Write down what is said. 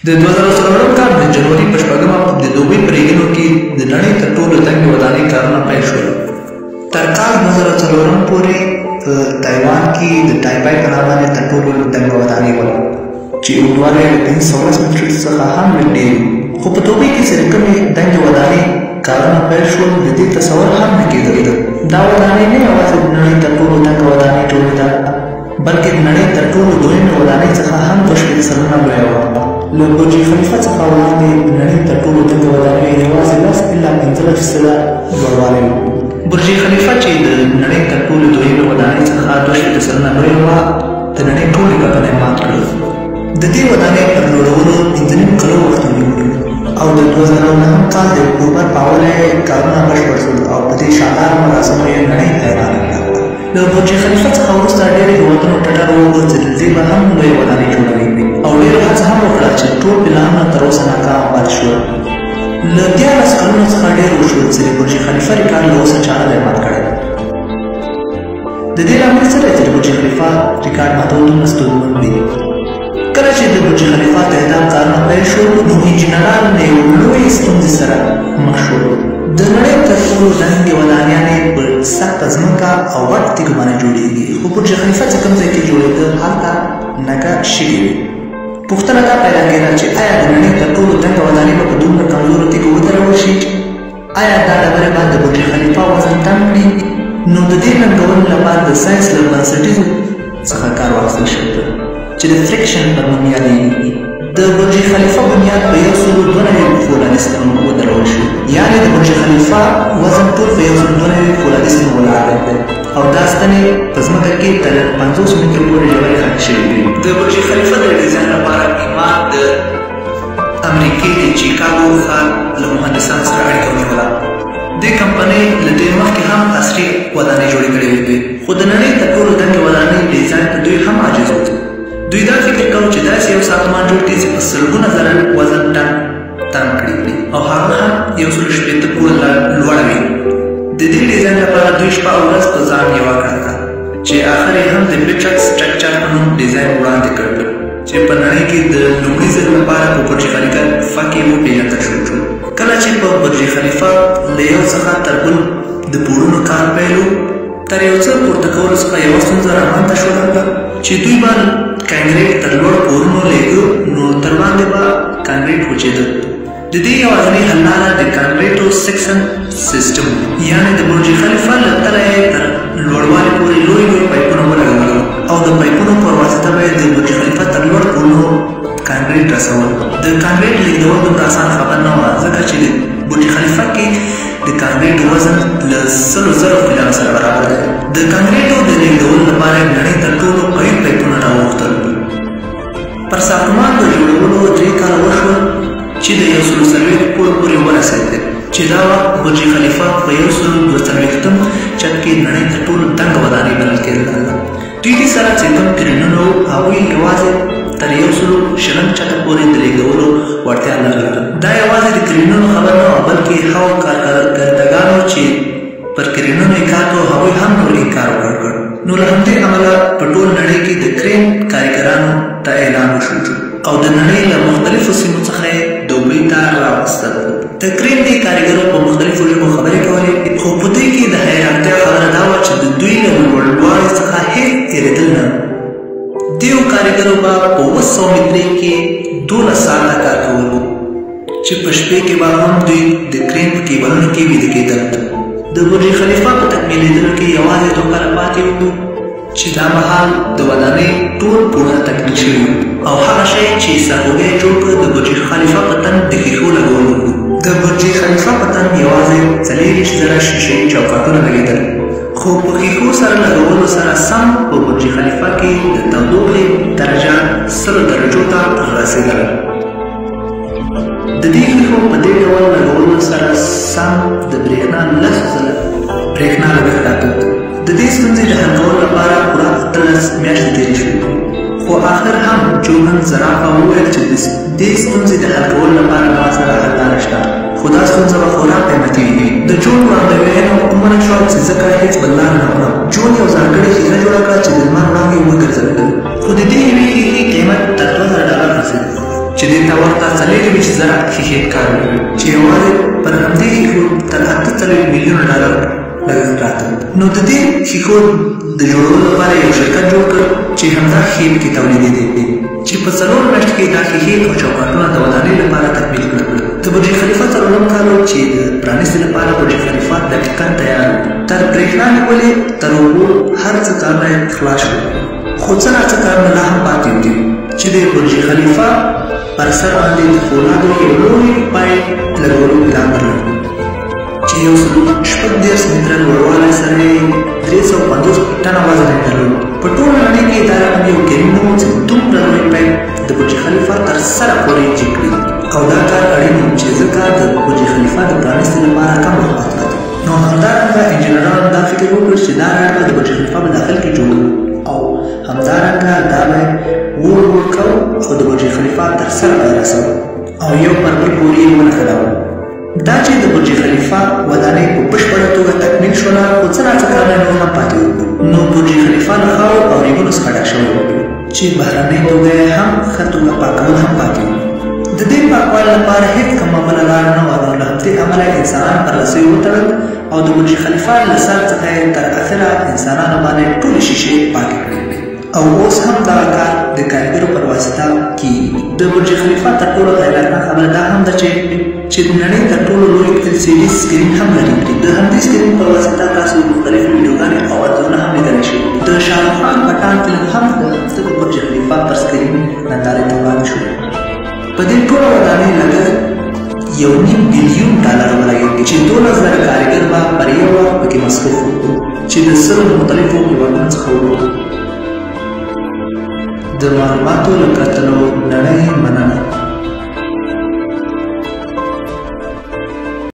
د 2014 کال د جنوري په 8مه د دوبۍ په ریګونو کې د نړۍ تر ټولو تنګې ودانۍ کارونه پیل شول. تر کال 2004 پورې په تایوان کې د تایپای په نامه باندې تر ټولو تنګه ودانۍ وه چې اوږدوالی له 510 مترو څخه هم لږ ډېر وي. خو په دوبۍ کې چې د کومې تنګې ودانۍ کارونه پیل شول د دې تصور هم نه کېدلی. دا ودانۍ نه یوازې د نړۍ تر ټولو تنګه ودانۍ ټولې ده بلکې د نړۍ تر ټولو دویمې ودانۍ څخه هم 2 سلنه لویه وه. له برج خلیفه څخه وړاندې د نړۍ تر ټولو تنګه ودانۍ یوازې 10 الا 15 فیصده لوړوالی و. برج خلیفه چې د نړۍ تر ټولو دویمې ودانۍ څخه 2 سلنه لویه وه د نړۍ ټولې ګټنې مات کړل. د دې ودانۍ پر جوړولو 5.5 کلو وخت ونیولو او د 2009 کال د اکتوبر په اوله یې کارونه بشپړ شول او په دې شاندار مراسمو یې نړۍ حیرانه کړه. له برج خلیفه څخه وروسته ډېرې هېوادونو ټټر وغورځېدل. دوی به هم لویې ودانۍ جوړوي او ډېرو هڅه هم وکړه چې ټول پلانونه تر اوسه ناکام پاتې شول. له 11 کلونو څخه ډېر وشول چې د برج خلیفه ریکارډ له اوسه چا نه دی مات کړی. د دې لامل څه دی چې د برج خلیفه ریکارډ ماتول دومره ستونزمن دي؟ کله چې د برج خلیفه د اعدام کارونه پیل شول نو انجینران له یوې لویې ستونزې سره مخ شول. د نړۍ تر ټولو تنګې ودانیانې په سخته ځمکه او غټ تیږو باندې جوړېږي، خو برج خلیفه چې کوم ځای کې جوړېده هلته نګه شګې وي. پوښتنه دا پیدا کېده چې آیا د نړۍ تر ټولو تنګه ودانۍ به په دومره کمزورو تیږو ودرول شي؟ آیا دا ډبرې به د برج خلیفه وزن کم کړي؟ نو د دې ننګولو لپاره د ساینس له بنسټیزو څخه کار واخیستل شوی دی چې د فریکشن په نوم یادېږي. د برج خلیفه بنیاد په 192 فولادي ستنو ودرول شو، یعنې د برج خلیفه وزن ټول په 192 فولادي ستنو ولاړ دی او دا ستنې په ځمکه کې تر 50 مترو پورې ژورې ښخ شوي دي. د برج خلیفه د ډیزاین لپاره ایمان د امریکې د چیکاګو ښار له مهندسانو سره اړیکه ونیوله. دې کمپنۍ له دې مخکې هم عصري ودانۍ جوړې کړې وې، خو د نړۍ تر ټولو تنګې ودانۍ ډیزاین په دوی هم عاجز و. دوی دا فکر کول چې داسې یو ساختمان جوړ کړي چې په سلګونه زره وزن ټن کړي او هغه هم 180 پوړه لوړه وي. د دې ډیزاین لپاره دوی شپه او ورځ په ځان یوه کړه چې آخر یې هم د میټرکس سټرکچر په نوم ډیزاین وړاندې کړ چې په نړۍ کې د لومړي ځل لپاره په برج خلیفه کې وپېژندل شو. کله چې په برج خلیفه له یو څخه تر بل د پوړونو کار پیل و، تر یو څه پورته کولو څخه یوه ستونزه رامنځته شوله چې دوی به کانکریټ تر لوړ پوړونو لیږه نو تر باندې به کانکریټ وچېده. د دې یوازینۍ حل لاره د کانکریټو سیکشن سیسټم، یعنې د برج خلیفه له تله یې تر لوړوالي پورې لوی پایپونه ولګول او د پایپونو پر واسطه به یې د برج خلیفه تر لوړ پوړونو کانکریټ رسول. د کانکریټ لیږدول دومره اسانه خبره نه وه ځکه چې د برج خلیفه کې د کانکریټ وزن له 100,000 کیلو سره برابر دی. د کانکریټو د لیږدولو لپاره نړۍ تر ټولو قوي پایپونه راوغوښتل. پر ساختمان د جوړولو 3 کاله وشول چې د 140 پوړ پورې ورسېد چې دا وخت برج خلیفه په 142 چت کې نړۍ تر ټولو تنګه ودانۍ بلل کېدله. دوی دې سره چې کوم کرینونه وو هغوی یوازې تر 120 چته پورې د لیږدولو وړتیا لرله. دا یوازې د کرینونو خبر نه وه بلکې هغو کارګردګانو چې پر کرینونو یې کار کوه هغوی هم نور انکار وکړ. نو له همدې امله په ټول نړۍ کې د کرین کارګرانو ته اعلان وشو او د نړۍ له مختلفو سیمو څخه یې دوبۍ ته راوستل. د کرین دې کارګرو په مختلفو ژبو خبرې کولې، خو په دې کې د حیرانتیا خبره دا وه چې د دوی له لوړوالي څخه هېڅ تېرېدل نه. دیو کارګرو به په 200 مترۍ کې 12 ساعته کار کولو چې په شپې کې به هم دوی د کرین په کیبلونو کې ویده کېدل. د برج خلیفه په تکمیلېدلو کې یوازې 2 کاله پاتې وو چې دا مهال د ودانۍ ټول پوړونه تکمیل شوي او هغه شی چې سرخوږی جوړ کړ د برج خلیفه په تن د ښیښو لګول وو. د برج خلیفه په تن یوازې 40,000 شیشهیي چوکاټونه لګېدل، خو په ښیښو سره لګولو سره سم په برج خلیفه کې د تودوخې درجه 100 درجو ته رسېدله. د دې ښیښو په دې ډول لګولو سره سم د برېښنا 10 ځله برېښنا لګښت راته. د دې ستونزې د حل کولو لپاره پوره 13 میاشتې تېرې شوې، خو آخر هم جوهن زرافه وویل چې د دې ستونزې د حل کولو لپاره ما سره حل لاره شته، خو دا ستونزه به خورا قیمتي وي. د جون وړاندوینه ومنل شوه چې ځکه هېڅ بل لار نه وه. جون یو ځانګړې ښیښه جوړه کړه چې د لمر وړانګې وګرځولې، خو د دې یوې ښیښې قیمت تر $2000 رسېده. چې دې ته ورته 4 زره ښیښې ښکاري چې یوازې پر همدې ښیښو تر 48 میلیونه ډالر لګښت راته. نو د دې ښیښو د جوړولو لپاره یو شرکت جوړ کړ چې همدا ښیښې پکې تولیدېدې چې په 4 میاشتو کې دا ښیښې او چوکاټونه د ودانۍ لپاره تکمیل کړل. د برج خلیفه 4 کال چې د پرانیستې لپاره برج خلیفه دقیقاً تیار تر برېښنا نیولې تر اوبو هر څه کارونه یې خلاص شول. خو څه ناڅه کارونه لا هم پاتې دي چې د برج خلیفه پر سر باندې د فولادو یو لوی پایپ لګولو پلان درلود چې 136 متره لوړوالی سره یې 350 ټنه وزن یې درلود. په ټوله نړۍ کې دا رقم یو کریم نه و چې دومره لوی پایپ د برج خلیفه تر سره پورې جګ کړي او دا کار اړین و چې ځکه د برج خلیفه د پرانیستې لپاره کم وخت پاتې. نو همدارنګه انجینرانو دا فکر وکړ چې دا رډ به د برج خلیفه په داخل کې جوړ او همدارنګه دا به ور کوو خو د برج خلیفه تر سره به یې رسوو او یو پر بل پورې یې ونښلوو. دا چې د برج خلیفه ودانۍ په بشپړه توګه تکمیل شوله خو څه ناڅه کارونه نور هم پاتې وو. نو برج خلیفه له خاورو او ریګونو څخه ډک شوی و چې بهرنۍ توګه یې هم ښه توګه پاکول هم پاتې وو. د دې پاکوالي لپاره هېڅ کومه بله لاره نه وه. نو له همدې امله انسانان پر رسیو وتړل او د برج خلیفه له سر څخه یې تر اخره انسانانو باندې ټولې شیشې پاکې کړې او اوس هم دغه کار د کارګرو پر واسطه کېږي. د برج خلیفه تر ټولو حیرانه خبره دا هم ده چې د نړۍ تر ټولو لوی LCD سکرین هم لري. د همدې سکرین پر واسطه تاسو مختلفې ویډیوګانې او انځورونه هم لیدلی شئ. د شاهرخ خان پټان فلم هم د برج خلیفه پر سکرین نندارې ته وړاندې شو. په دې ټوله ودانۍ لګښت $1.5 بلیون ولګېږي چې 12,000 کارګر به پر یو وخت پکې مصروف وو چې د 10 مختلفو هېوادونو څخه وو. د معلوماتو له کتلو نړۍ مننه.